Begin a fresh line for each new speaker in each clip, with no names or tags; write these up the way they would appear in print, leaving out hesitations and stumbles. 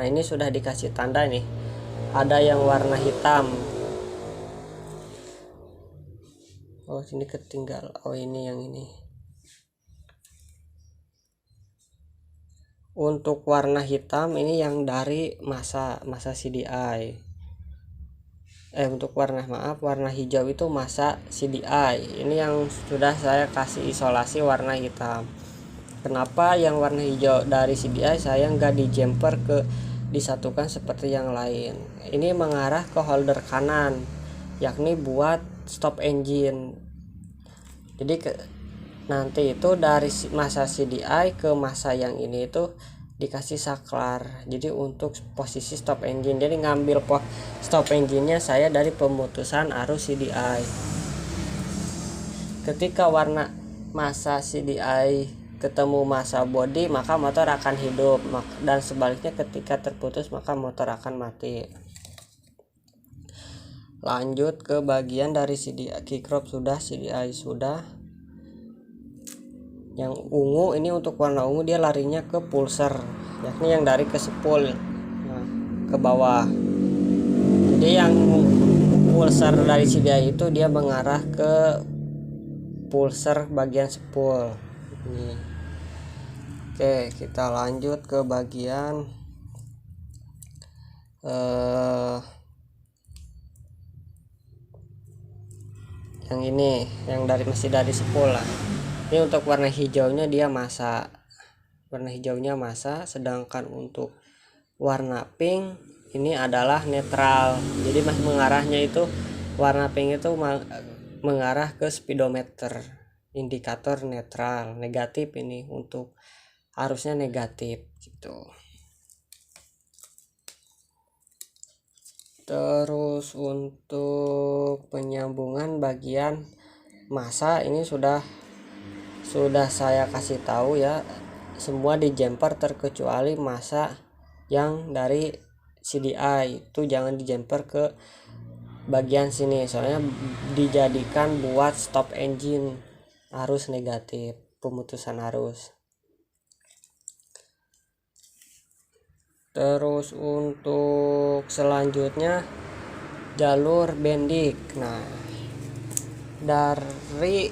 Nah, ini sudah dikasih tanda nih, ada yang warna hitam. Oh, sini ketinggal. Oh, ini yang ini. Untuk warna hitam ini yang dari masa CDI. Untuk warna hijau itu masa CDI. Ini yang sudah saya kasih isolasi warna hitam. Kenapa yang warna hijau dari CDI saya nggak di jumper disatukan seperti yang lain? Ini mengarah ke holder kanan, yakni buat stop engine. Jadi nanti itu dari masa CDI ke masa yang ini itu dikasih saklar. Jadi untuk posisi stop engine, jadi ngambil stop engine-nya saya dari pemutusan arus CDI. Ketika warna masa CDI ketemu masa body, maka motor akan hidup, dan sebaliknya ketika terputus maka motor akan mati. Lanjut ke bagian dari CDI. Keycrop sudah, CDI sudah. Yang ungu ini untuk warna ungu dia larinya ke pulser, yakni yang dari ke spool, nah, ke bawah. Jadi yang pulser dari CDI itu dia mengarah ke pulser bagian spool ini. Oke, kita lanjut ke bagian yang ini, yang masih dari spool lah. Ini untuk warna hijaunya dia masa, sedangkan untuk warna pink ini adalah netral. Jadi masih mengarahnya itu, warna pink itu mengarah ke speedometer, indikator netral, negatif. Ini untuk arusnya negatif gitu. Terus untuk penyambungan bagian masa ini sudah saya kasih tahu ya, semua di jumper terkecuali masa yang dari CDI itu jangan di jumper ke bagian sini, soalnya dijadikan buat stop engine, arus negatif, pemutusan arus. Terus untuk selanjutnya jalur bendik. Nah, dari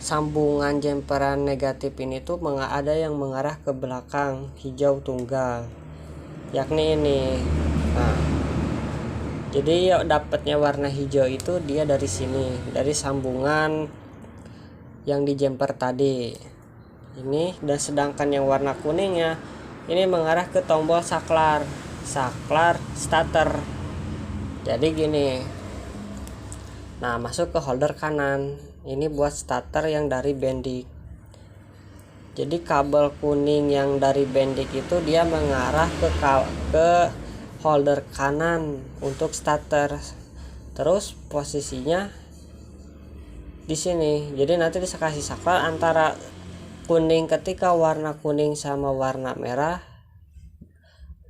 sambungan jumperan negatif ini tuh ada yang mengarah ke belakang, hijau tunggal, yakni ini. Nah, jadi dapatnya warna hijau itu dia dari sini, dari sambungan yang di jumper tadi ini, dan sedangkan yang warna kuningnya ini mengarah ke tombol saklar starter. Jadi gini, nah masuk ke holder kanan, ini buat starter yang dari bendik. Jadi kabel kuning yang dari bendik itu dia mengarah ke holder kanan untuk starter, terus posisinya di sini. Jadi nanti bisa kasih saklar antara kuning, ketika warna kuning sama warna merah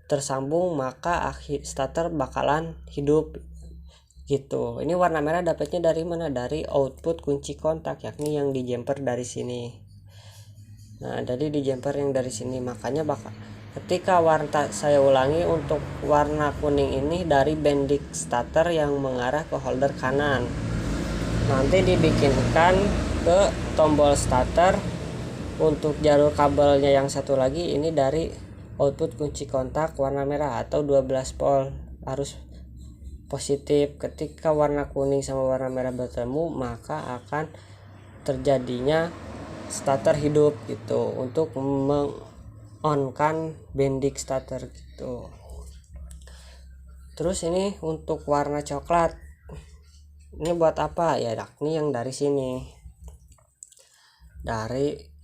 tersambung maka starter bakalan hidup gitu. Ini warna merah dapatnya dari mana? Dari output kunci kontak, yakni yang di jumper dari sini. Nah, jadi di jumper yang dari sini, makanya ketika saya ulangi, untuk warna kuning ini dari bendik starter yang mengarah ke holder kanan, nanti dibikinkan ke tombol starter. Untuk jalur kabelnya yang satu lagi ini dari output kunci kontak warna merah atau 12 volt arus positif. Ketika warna kuning sama warna merah bertemu maka akan terjadinya starter hidup gitu, untuk meng-on-kan bendik starter gitu. Terus ini untuk warna coklat, ini buat apa ya? Yakni yang dari sini, dari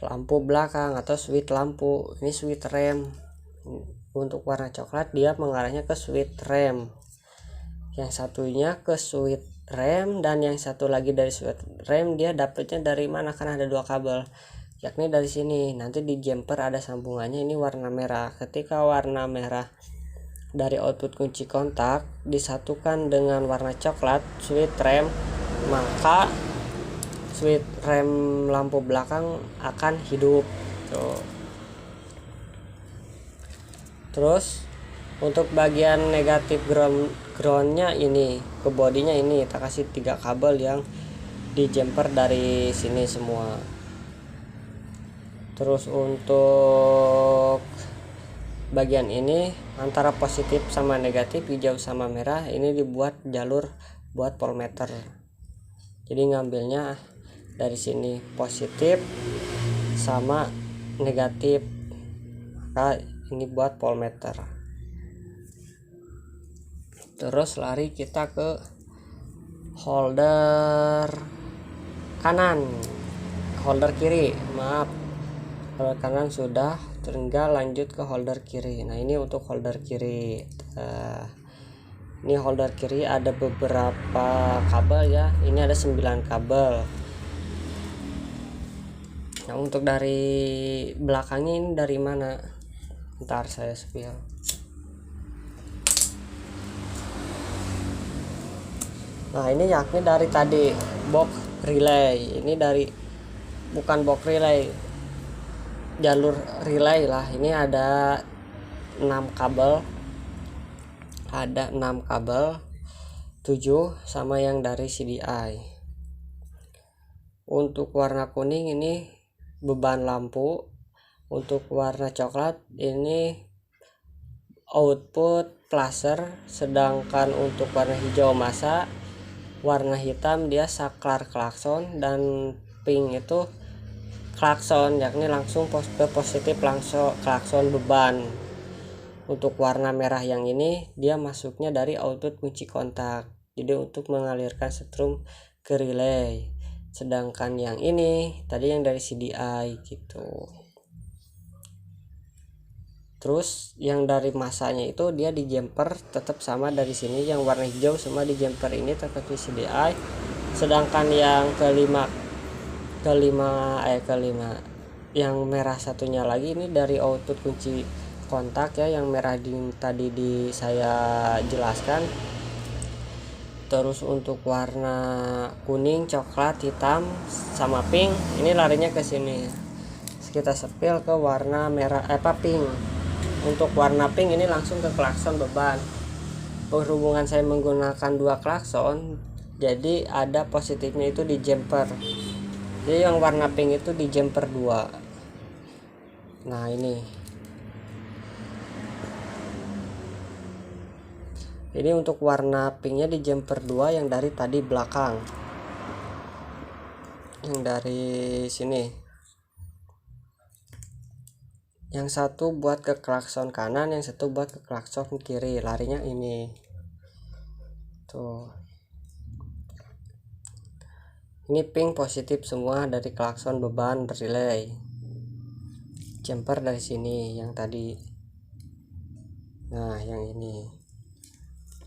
lampu belakang atau switch lampu. Ini switch rem. Untuk warna coklat dia mengarahnya ke switch rem, yang satunya ke switch rem, dan yang satu lagi dari switch rem dia dapatnya dari mana? Karena ada dua kabel, yakni dari sini. Nanti di jumper ada sambungannya, ini warna merah. Ketika warna merah dari output kunci kontak disatukan dengan warna coklat switch rem, maka switch rem lampu belakang akan hidup tuh. Terus untuk bagian negatif groundnya ini ke bodinya ini kita kasih 3 kabel yang di jumper dari sini semua. Terus untuk bagian ini antara positif sama negatif, hijau sama merah, ini dibuat jalur buat voltmeter. Jadi ngambilnya dari sini positif sama negatif, maka ini buat voltmeter. Terus lari kita ke holder kanan, holder kiri, maaf, holder kanan sudah, tinggal lanjut ke holder kiri. Nah ini untuk holder kiri. Ini holder kiri ada beberapa kabel ya, ini ada 9 kabel. Nah untuk dari belakangnya ini dari mana, ntar saya spill. Nah ini yakni dari tadi box relay, ini dari bukan box relay, jalur relay lah. Ini ada 6 kabel, ada 6 kabel, 7 sama yang dari CDI. Untuk warna kuning ini beban lampu, untuk warna coklat ini output flasher, sedangkan untuk warna hijau masa, warna hitam dia saklar klakson, dan pink itu klakson, yakni langsung ke positif, langsung klakson beban. Untuk warna merah yang ini dia masuknya dari output kunci kontak, jadi untuk mengalirkan strum ke relay. Sedangkan yang ini tadi yang dari CDI gitu. Terus yang dari masanya itu dia di jumper tetap sama dari sini, yang warna hijau semua di jumper ini tetap di CDI. Sedangkan yang kelima yang merah satunya lagi ini dari output kunci kontak ya, yang merah tadi saya jelaskan. Terus untuk warna kuning, coklat, hitam sama pink ini larinya ke sini. Kita sepil ke warna merah pink. Untuk warna pink ini langsung ke klakson beban. Berhubungan saya menggunakan 2 klakson, jadi ada positifnya itu di jumper. Jadi yang warna pink itu di jumper 2. Nah ini untuk warna pinknya di jumper 2 yang dari tadi belakang, yang dari sini. Yang satu buat ke klakson kanan, yang satu buat ke klakson kiri, larinya ini tuh. Ini pink positif semua dari klakson beban relay, jumper dari sini yang tadi. Nah yang ini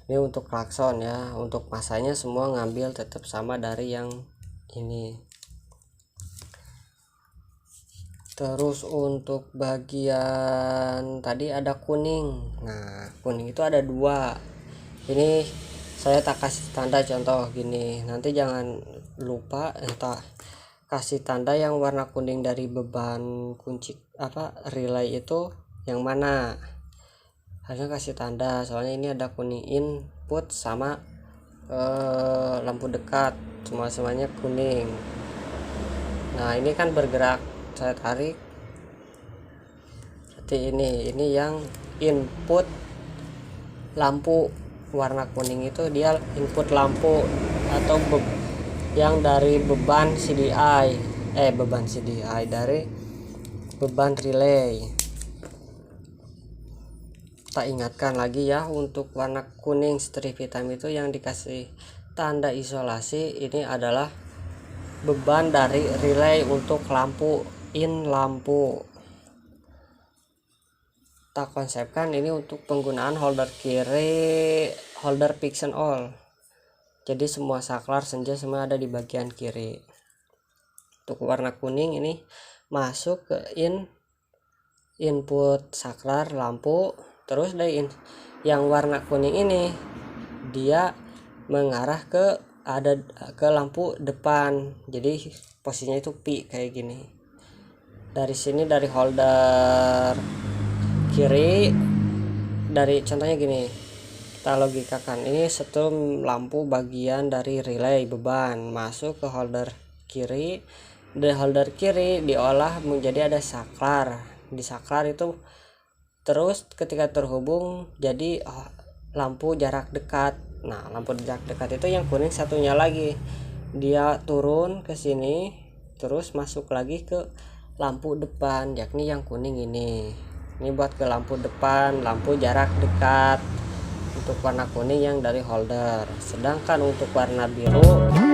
untuk klakson ya. Untuk masanya semua ngambil tetap sama dari yang ini. Terus untuk bagian tadi ada kuning. Nah kuning itu ada 2. Ini saya tak kasih tanda contoh gini, nanti jangan lupa kasih tanda yang warna kuning dari beban kunci relay itu yang mana, harusnya kasih tanda, soalnya ini ada kuning input sama lampu dekat, semuanya kuning. Nah ini kan bergerak, saya tarik, seperti ini yang input lampu warna kuning itu dia input lampu atau yang dari beban CDI dari beban relay. Tak ingatkan lagi ya, untuk warna kuning strip hitam itu yang dikasih tanda isolasi ini adalah beban dari relay untuk lampu lampu. Tak konsepkan ini untuk penggunaan holder kiri, holder fixation all. Jadi semua saklar senja semua ada di bagian kiri. Untuk warna kuning ini masuk ke input saklar lampu, terus dari yang warna kuning ini dia mengarah ke lampu depan, jadi posisinya itu pi kayak gini. Dari sini dari holder kiri dari contohnya gini, kita logikakan ini setrum lampu bagian dari relay beban masuk ke holder kiri. Di holder kiri diolah menjadi ada saklar. Di saklar itu terus ketika terhubung jadi lampu jarak dekat. Nah, lampu jarak dekat itu yang kuning satunya lagi. Dia turun ke sini terus masuk lagi ke lampu depan, yakni yang kuning ini. Ini buat ke lampu depan, lampu jarak dekat untuk warna kuning yang dari holder. Sedangkan untuk warna biru